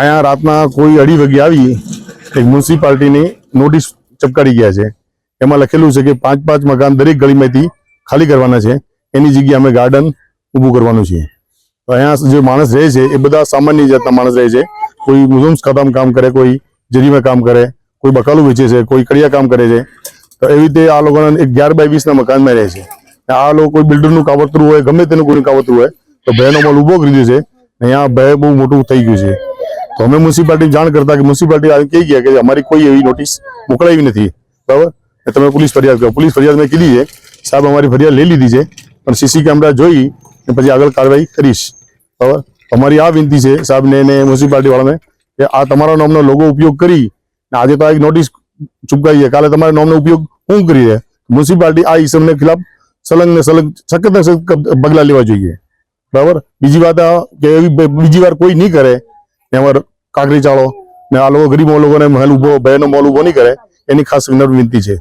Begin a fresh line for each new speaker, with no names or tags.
અહીંયા રાતના કોઈ 2:30 વાગે આવી એક મ્યુનિસિપાલિટીની નોટિસ ચપકારી ગયા છે. એમાં લખેલું છે કે 5 મકાન દરેક ગલીમાંથી ખાલી કરવાના છે. એની જગ્યાએ અમે ગાર્ડન ઊભું કરવાનું છે. તો અહીંયા જે માણસ રહે છે એ બધા સામાન્ય જાતના માણસ રહે છે. કોઈ મુઝમ્સ ખાતામાં કામ કરે, કોઈ જરીમાં કામ કરે, કોઈ બકાલું વેચે છે, કોઈ કડિયા કામ કરે છે. તો એવી રીતે આ લોકોના 11 બાય 20 મકાનમાં રહે છે. આ લોકો કોઈ બિલ્ડરનું કાવતરું હોય, ગમે તેનું કોઈનું કાવતરું હોય તો ભયનો માલ ઉભો કરી દે છે. અહીંયા ભય બહુ મોટું થઈ ગયું છે. તો અમે મ્યુનિસિપાલિટી જાણ કરતા કે મ્યુનિસિપાલિટી કહી ગયા કે અમારી કોઈ એવી નોટિસ મોકલાવી નથી, બરાબર, તમે પોલીસ ફરિયાદ કરો. પોલીસ ફરિયાદ મેં કીધી છે, સાહેબ અમારી ફરિયાદ લઈ લીધી છે, પણ સીસી કેમેરા જોઈ પછી આગળ કાર્યવાહી કરીશ, બરાબર. અમારી આ વિનંતી છે સાહેબને અને મ્યુનિસિપાલિટી વાળાને કે આ તમારા નામનો લોગો ઉપયોગ કરી આજે તો એક નોટિસ ચૂપકાઈ છે, કાલે તમારા નામનો ઉપયોગ શું કરી છે. મ્યુનિસિપાલિટી આ ઇસમને ખિલાફ સલંગ સખત ને સખત પગલાં લેવા જોઈએ, બરાબર. બીજી વાત કે એવી બીજી વાર કોઈ નહીં કરે અમાર કાંકરી ચાળો ને આ લોકો ગરીબ લોકોને મહેલ ઉભો ભયનો મોલ ઉભો નહીં કરે એની ખાસ વિનંતી છે.